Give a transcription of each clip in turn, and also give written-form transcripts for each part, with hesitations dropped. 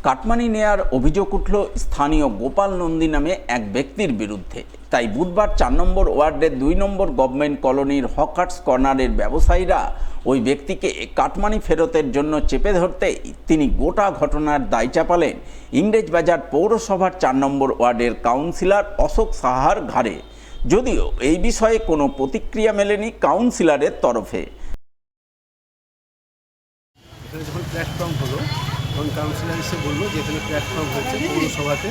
Cut money নেয়ার অভিযোগ উঠল স্থানীয় গোপাল নন্দী নামে এক ব্যক্তির বিরুদ্ধে। তাই বুধবার ৪ নম্বর ওয়ার্ডের ২ নম্বর গভর্নমেন্ট কলোনির হকার্স কর্নারের ব্যবসায়ীরা ওই ব্যক্তিকে কাটমানি ফেরতের জন্য চেপে ধরতে তিনি গোটা ঘটনার দায় চাপালেন ইংরেজবাজার পৌরসভার ৪ নম্বর ওয়ার্ডের কাউন্সিলর অশোক সাহার ঘাড়ে। যদিও এই বিষয়ে কোনো প্রতিক্রিয়া মেলেনি কাউন্সিলরের তরফে। যখন প্ল্যাটফর্ম হলো তখন কাউন্সিলর এসে বললো যে এখানে প্ল্যাটফর্ম হয়েছে পৌরসভাতে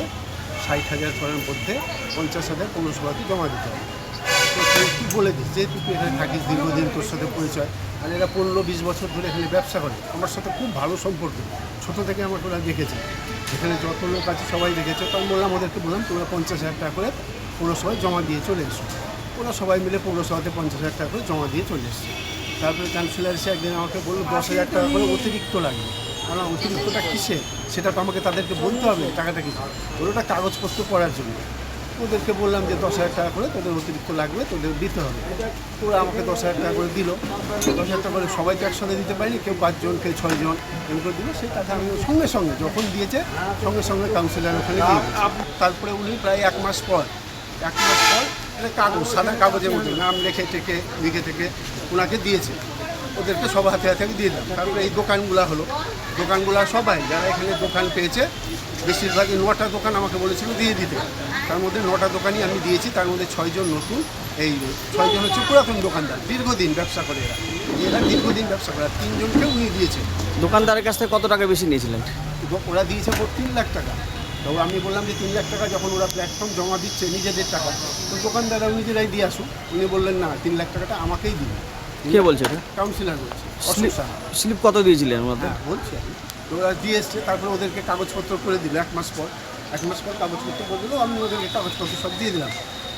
৬০,০০০ করার মধ্যে ৫০,০০০ পৌরসভাতে জমা দিতে হবে। তো তুই বলে দিস যেহেতু তুই এখানে থাকিস, দীর্ঘদিন তোর সাথে পরিচয়, আর এরা ১৫-২০ বছর ধরে এখানে ব্যবসা করে, আমার সাথে খুব ভালো সম্পর্ক, ছোটো থেকে আমাকে ওরা দেখেছে, এখানে যত লোক আছে সবাই দেখেছে। তো আমি বললাম ওদেরকে, বললাম তোমরা ৫০,০০০ টাকা করে পৌরসভায় জমা দিয়ে চলে এসো। ওরা সবাই মিলে পৌরসভাতে ৫০,০০০ টাকা করে জমা দিয়ে চলে এসছে। তারপরে কাউন্সিলর এসে একদিন আমাকে বললো ১০,০০০ টাকা করে অতিরিক্ত লাগবে। আমার অতিরিক্তটা কিসে সেটা তো আমাকে তাদেরকে বলতে হবে, টাকাটা কিছু ওটা কাগজপত্র করার জন্য। ওদেরকে বললাম যে ১০,০০০ টাকা করে তোদের অতিরিক্ত লাগবে, তোদের দিতে হবে। ওরা আমাকে ১০,০০০ টাকা করে দিল। ১০,০০০ টাকা করে সবাইকে একসাথে দিতে পারিনি, কেউ ৫ জন, কেউ ৬ জন এরকম করে দিল। সেই টাকা আমি সঙ্গে সঙ্গে যখন দিয়েছে সঙ্গে সঙ্গে কাউন্সিলর ওখানে দিয়ে দিয়েছে। তারপরে উনি প্রায় ১ মাস পর একটা কাগজ, সাদা কাগজের মধ্যে নাম লিখে টেকে ওনাকে দিয়েছে। ওদেরকে সব হাতে হাতে আমি দিয়ে দিলাম। তারপরে এই দোকানগুলো হলো, দোকানগুলো সবাই যারা এখানে দোকান পেয়েছে বেশিরভাগই ৯টা দোকান আমাকে বলেছিল দিয়ে দিতে। তার মধ্যে ৯টা দোকানই আমি দিয়েছি। তার মধ্যে ৬ জন নতুন, এই ৬ জন হচ্ছে পুরাতন দোকানদার, দীর্ঘদিন ব্যবসা করে এরা দীর্ঘদিন ব্যবসা করে। ৩ জনকে উনি দিয়েছে। দোকানদারের কাছ থেকে কত টাকা বেশি নিয়েছিলেন? ওরা দিয়েছে ৩ লাখ টাকা। তো আমি বললাম যে ৩ লাখ টাকা যখন ওরা প্ল্যাটফর্ম জমা দিচ্ছে নিজেদের টাকা, তো দোকানদাররা নিজেরাই দিয়ে আসুক। উনি বললেন না, 3 লাখ টাকাটা আমাকেই দিন। কে বলছে এটা? কাউন্সিলর বলছে। স্লিপ কত দিয়েছিলেন? হ্যাঁ বলছি আমি। তো ওরা দিয়ে এসছে, তারপরে ওদেরকে কাগজপত্র করে দিল ১ মাস পর। ১ মাস পর কাগজপত্র করে দিল, আমি ওদেরকে কাগজপত্র সব দিয়ে দিলাম।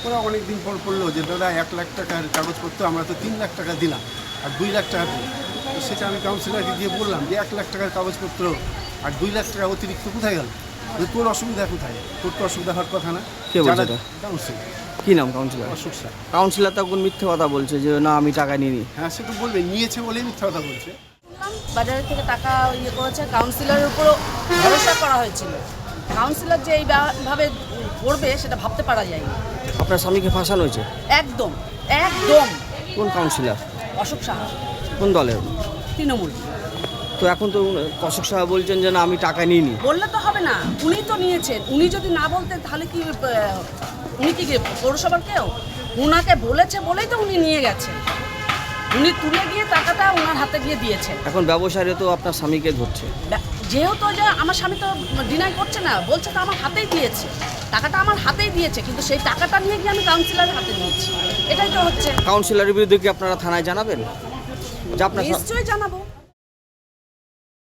ওরা অনেক দিন পর বললো যে দাদা ১ লাখ টাকার কাগজপত্র, আমরা তো 3 লাখ টাকা দিলাম আর 2 লাখ টাকা দিই। তো সেটা আমি কাউন্সিলরকে দিয়ে বললাম যে 1 লাখ টাকার কাগজপত্র আর 2 লাখ টাকা অতিরিক্ত কোথায় গেল? তোর অসুবিধা কোথায়? তোর তো অসুবিধা হওয়ার কথা না। কে বলছে এটা? কাউন্সিলর। কী নাম কাউন্সিলর? অশোক স্যার। কাউন্সিলর তখন মিথ্যে কথা বলছে যে না আমি টাকা নিইনি। হ্যাঁ সে তো বলবে, নিয়েছে বলেই মিথ্যা কথা বলছে। বাজারের থেকে টাকা করেছে, কাউন্সিলরের উপরও ভরসা করা হয়েছিল। কাউন্সিলর যে এইভাবে করবে সেটা ভাবতে পারা যায়নি। আপনার স্বামীকে ফাঁসানো হয়েছে? একদম একদম। কোন কাউন্সিলর? অশোক সাহা। কোন দলের? তৃণমূল। তো এখন তো অশোক সাহা বলছেন যে না আমি টাকা নিইনি। বললে তো হবে না, উনি তো নিয়েছেন। উনি যদি না বলতেন তাহলে কি উনি কি পৌরসভার কেউ? উনাকে বলেছে বলেই তো উনি নিয়ে গেছেন। উনি তুলে গিয়ে টাকাটা ওনার হাতে গিয়ে দিয়েছেন। এখন ব্যবসায়ীরা তো আপনার স্বামীকে ধরছে। যেহেতু যে আমার স্বামী তো ডিনাই করছে না, বলছে তো আমার হাতেই দিয়েছে, টাকাটা আমার হাতেই দিয়েছে, কিন্তু সেই টাকাটা নিয়ে গিয়ে আমি কাউন্সিলরের হাতে দিয়েছি। এটাই তো হচ্ছে। কাউন্সিলরের বিরুদ্ধে কি আপনারা থানায় জানাবেন? নিশ্চয়ই জানাবো।